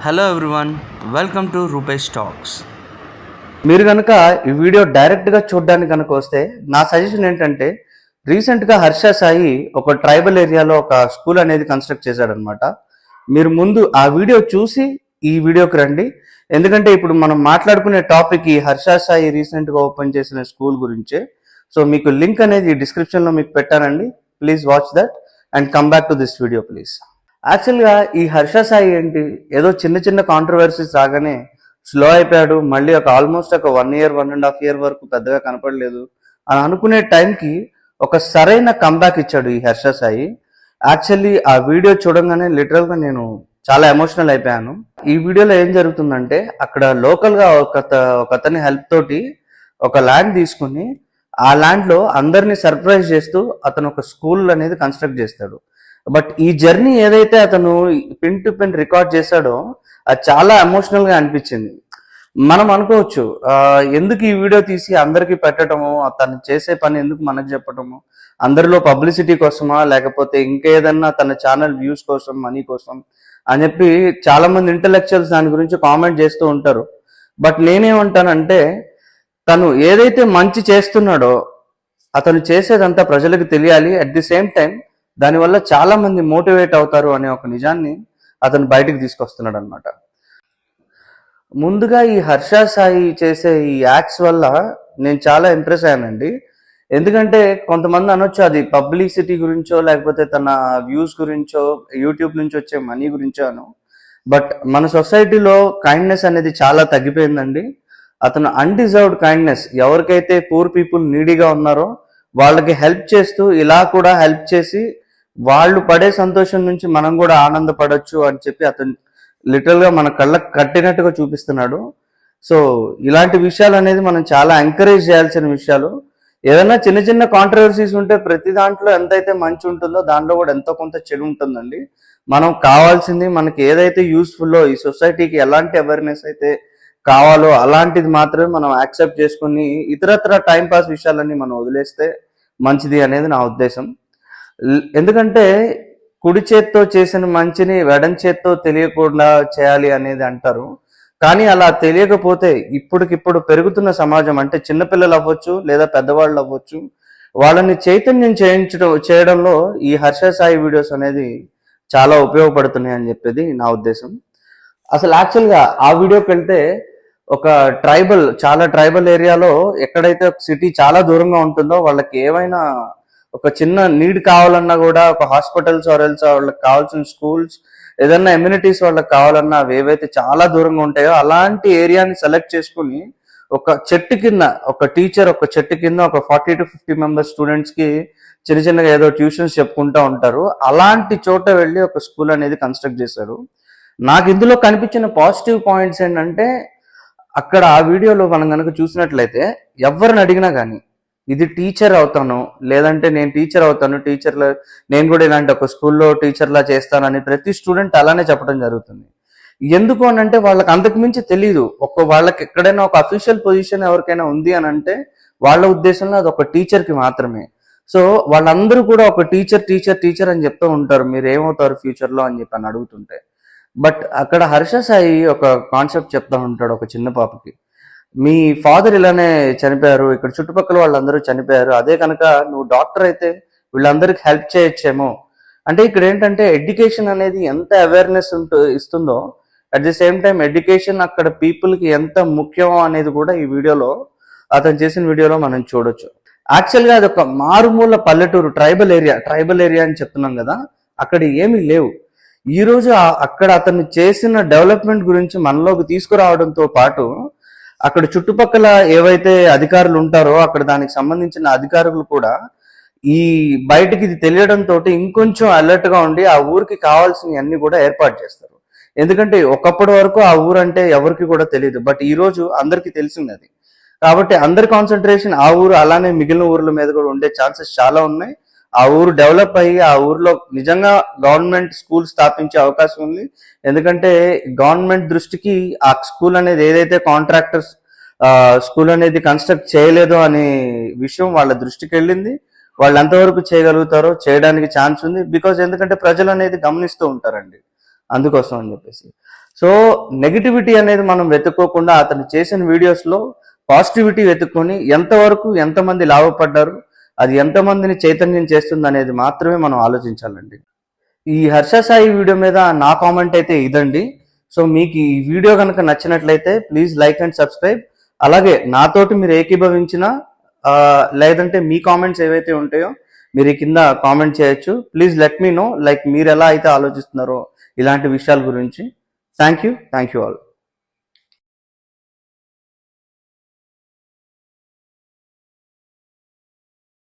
Hello everyone, welcome to Rupesh talks. మీరు కనుక ఈ వీడియో డైరెక్ట్గా చూడడానికి కనుక వస్తే నా సజెషన్ ఏంటంటే, రీసెంట్గా హర్ష సాయి ఒక ట్రైబల్ ఏరియాలో ఒక స్కూల్ అనేది కన్స్ట్రక్ట్ చేశాడనమాట. మీరు ముందు ఆ వీడియో చూసి ఈ వీడియోకి రండి. ఎందుకంటే ఇప్పుడు మనం మాట్లాడుకునే టాపిక్ ఈ హర్ష సాయి రీసెంట్గా ఓపెన్ చేసిన స్కూల్ గురించే. సో మీకు లింక్ అనేది డిస్క్రిప్షన్లో మీకు పెట్టానండి. Please watch that and come back to this video please. యాక్చువల్గా ఈ హర్ష సాయి ఏంటి, ఏదో చిన్న చిన్న కాంట్రవర్సీస్ రాగానే స్లో అయిపోయాడు, మళ్ళీ ఆల్మోస్ట్ ఒక 1 year 1.5 year వరకు పెద్దగా కనపడలేదు అని అనుకునే టైంకి ఒక సరైన కంబ్యాక్ ఇచ్చాడు ఈ హర్ష సాయి. యాక్చువల్లీ ఆ వీడియో చూడంగానే లిటరల్గా నేను చాలా ఎమోషనల్ అయిపోయాను. ఈ వీడియోలో ఏం జరుగుతుందంటే, అక్కడ లోకల్గా ఒక అతని హెల్ప్ తోటి ఒక ల్యాండ్ తీసుకుని ఆ ల్యాండ్లో అందరినీ సర్ప్రైజ్ చేస్తూ అతను ఒక స్కూల్ అనేది కన్స్ట్రక్ట్ చేస్తాడు. బట్ ఈ జర్నీ ఏదైతే అతను పిన్ టు పిన్ రికార్డ్ చేశాడో అది చాలా ఎమోషనల్ గా అనిపించింది. మనం అనుకోవచ్చు ఎందుకు ఈ వీడియో తీసి అందరికి పెట్టడము, తను చేసే పని ఎందుకు మనకు చెప్పటము, అందరిలో పబ్లిసిటీ కోసమా లేకపోతే ఇంకేదన్నా తన ఛానల్ వ్యూస్ కోసం, మనీ కోసం అని చెప్పి చాలా మంది ఇంటలెక్చువల్స్ దాని గురించి కామెంట్ చేస్తూ ఉంటారు. బట్ నేనేమంటానంటే, తను ఏదైతే మంచి చేస్తున్నాడో అతను చేసేదంతా ప్రజలకు తెలియాలి. అట్ ది సేమ్ టైం దానివల్ల చాలా మంది మోటివేట్ అవుతారు అనే ఒక నిజాన్ని అతను బయటకు తీసుకొస్తున్నాడు అనమాట. ముందుగా ఈ హర్ష సాయి చేసే ఈ యాక్ట్స్ వల్ల నేను చాలా ఇంప్రెస్ అయ్యానండి. ఎందుకంటే కొంతమంది అనొచ్చు అది పబ్లిసిటీ గురించో లేకపోతే తన వ్యూస్ గురించో యూట్యూబ్ నుంచి వచ్చే మనీ గురించో అను. బట్ మన సొసైటీలో కైండ్నెస్ అనేది చాలా తగ్గిపోయిందండి. అతను అన్డిజర్వ్డ్ కైండ్నెస్, ఎవరికైతే పూర్ పీపుల్ నీడీగా ఉన్నారో వాళ్ళకి హెల్ప్ చేస్తూ ఇలా కూడా హెల్ప్ చేసి వాళ్ళు పడే సంతోషం నుంచి మనం కూడా ఆనందపడొచ్చు అని చెప్పి అతను లిటరల్ గా మన కళ్ళకు కట్టినట్టుగా చూపిస్తున్నాడు. సో ఇలాంటి విషయాలు అనేది మనం చాలా ఎంకరేజ్ చేయాల్సిన విషయాలు. ఏదైనా చిన్న చిన్న కాంట్రవర్సీస్ ఉంటే ప్రతి దాంట్లో ఎంతైతే మంచి ఉంటుందో దాంట్లో కూడా ఎంతో కొంత చెడు ఉంటుందండి. మనం కావాల్సింది మనకి ఏదైతే యూస్ఫుల్లో, ఈ సొసైటీకి ఎలాంటి అవేర్నెస్ అయితే కావాలో అలాంటిది మాత్రమే మనం యాక్సెప్ట్ చేసుకుని ఇతరత్ర టైంపాస్ విషయాలన్నీ మనం వదిలేస్తే మంచిది అనేది నా ఉద్దేశం. ఎందుకంటే కుడి చేత్తో చేసిన మంచిని వెడం చేత్తో తెలియకుండా చేయాలి అనేది అంటారు. కానీ అలా తెలియకపోతే ఇప్పటికిప్పుడు పెరుగుతున్న సమాజం అంటే చిన్నపిల్లలు అవ్వచ్చు లేదా పెద్దవాళ్ళు అవ్వచ్చు, వాళ్ళని చైతన్యం చేయడంలో ఈ హర్ష సాయి వీడియోస్ అనేది చాలా ఉపయోగపడుతున్నాయి అని చెప్పేది నా ఉద్దేశం. అసలు యాక్చువల్గా ఆ వీడియోకి వెళ్తే ఒక చాలా ట్రైబల్ ఏరియాలో ఎక్కడైతే ఒక సిటీ చాలా దూరంగా ఉంటుందో వాళ్ళకి ఏమైనా ఒక చిన్న నీడ్ కావాలన్నా కూడా ఒక హాస్పిటల్స్ ఆర్ఎల్స్ వాళ్ళకి కావాల్సిన స్కూల్స్ ఏదన్నా ఎమ్యూనిటీస్ వాళ్ళకి కావాలన్నా అవి ఏవైతే చాలా దూరంగా ఉంటాయో అలాంటి ఏరియాని సెలెక్ట్ చేసుకుని ఒక చెట్టు కింద ఒక టీచర్ ఒక చెట్టు కింద ఒక 40 to 50 మెంబర్స్ స్టూడెంట్స్ కి చిన్న చిన్నగా ఏదో ట్యూషన్స్ చెప్పుకుంటూ ఉంటారు. అలాంటి చోట వెళ్ళి ఒక స్కూల్ అనేది కన్స్ట్రక్ట్ చేశారు. నాకు ఇందులో కనిపించిన పాజిటివ్ పాయింట్స్ ఏంటంటే, అక్కడ ఆ వీడియోలో మనం కనుక చూసినట్లయితే ఎవరిని అడిగినా కానీ ఇది టీచర్ అవుతాను, లేదంటే నేను టీచర్ అవుతాను, నేను కూడా ఇలాంటి ఒక స్కూల్లో టీచర్లా చేస్తానని ప్రతి స్టూడెంట్ అలానే చెప్పడం జరుగుతుంది. ఎందుకు అని అంటే వాళ్ళకి అంతకు మించి తెలియదు. వాళ్ళకి ఎక్కడైనా ఒక అఫీషియల్ పొజిషన్ ఎవరికైనా ఉంది అని అంటే వాళ్ళ ఉద్దేశంలో అది ఒక టీచర్కి మాత్రమే. సో వాళ్ళందరూ కూడా ఒక టీచర్ టీచర్ టీచర్ అని చెప్తూ ఉంటారు, మీరు ఏమవుతారు ఫ్యూచర్లో అని చెప్పి అని అడుగుతుంటే. బట్ అక్కడ హర్ష సాయి ఒక కాన్సెప్ట్ చెప్తా ఉంటాడు ఒక చిన్న పాపకి, మీ ఫాదర్ ఇలానే చనిపోయారు, ఇక్కడ చుట్టుపక్కల వాళ్ళందరూ చనిపోయారు, అదే కనుక నువ్వు డాక్టర్ అయితే వీళ్ళందరికి హెల్ప్ చేయొచ్చేమో. అంటే ఇక్కడ ఏంటంటే ఎడ్యుకేషన్ అనేది ఎంత అవేర్నెస్ ఇస్తుందో at the same time education అక్కడ పీపుల్కి ఎంత ముఖ్యం అనేది కూడా ఈ వీడియోలో, అతను చేసిన వీడియోలో మనం చూడొచ్చు. యాక్చువల్గా అది ఒక మారుమూల పల్లెటూరు, ట్రైబల్ ఏరియా అని చెప్తున్నాం కదా, అక్కడ ఏమీ లేవు. ఈరోజు అక్కడ అతను చేసిన డెవలప్మెంట్ గురించి మనలోకి తీసుకురావడంతో పాటు అక్కడ చుట్టుపక్కల ఏవైతే అధికారులు ఉంటారో అక్కడ దానికి సంబంధించిన అధికారులు కూడా ఈ బయటికి ఇది తెలియడంతో ఇంకొంచెం అలర్ట్ గా ఉండి ఆ ఊరికి కావాల్సినవి అన్ని కూడా ఏర్పాటు చేస్తారు. ఎందుకంటే ఒకప్పటి వరకు ఆ ఊరు అంటే ఎవరికి కూడా తెలియదు, బట్ ఈ రోజు అందరికి తెలిసింది అది. కాబట్టి అందరి కాన్సన్ట్రేషన్ ఆ ఊరు అలానే మిగిలిన ఊర్ల మీద కూడా ఉండే ఛాన్సెస్ చాలా ఉన్నాయి. ఆ ఊరు డెవలప్ అయ్యి ఆ ఊర్లో నిజంగా గవర్నమెంట్ స్కూల్ స్థాపించే అవకాశం ఉంది. ఎందుకంటే గవర్నమెంట్ దృష్టికి ఆ స్కూల్ అనేది ఏదైతే కాంట్రాక్టర్స్ స్కూల్ అనేది కన్స్ట్రక్ట్ చేయలేదు అనే విషయం వాళ్ళ దృష్టికి వెళ్ళింది. వాళ్ళు ఎంతవరకు చేయగలుగుతారో చేయడానికి ఛాన్స్ ఉంది. బికాజ్ ఎందుకంటే ప్రజలు అనేది గమనిస్తూ ఉంటారండి, అందుకోసం అని చెప్పేసి. సో నెగిటివిటీ అనేది మనం వెతుక్కోకుండా అతను చేసిన వీడియోస్లో పాజిటివిటీ వెతుక్కొని ఎంతవరకు ఎంతమంది లాభపడ్డారు, అది ఎంతమందిని చైతన్యం చేస్తుంది అనేది మాత్రమే మనం ఆలోచించాలండి. ఈ హర్ష సాయి వీడియో మీద నా కామెంట్ అయితే ఇదండి. సో మీకు ఈ వీడియో కనుక నచ్చినట్లయితే ప్లీజ్ లైక్ అండ్ సబ్స్క్రైబ్. అలాగే నాతోటి మీరు ఏకీభవించినా లేదంటే మీ కామెంట్స్ ఏవైతే ఉంటాయో మీరు కింద కామెంట్ చేయొచ్చు. Please let me know, like మీరు ఎలా అయితే ఆలోచిస్తున్నారో ఇలాంటి విషయాల గురించి. Thank you all.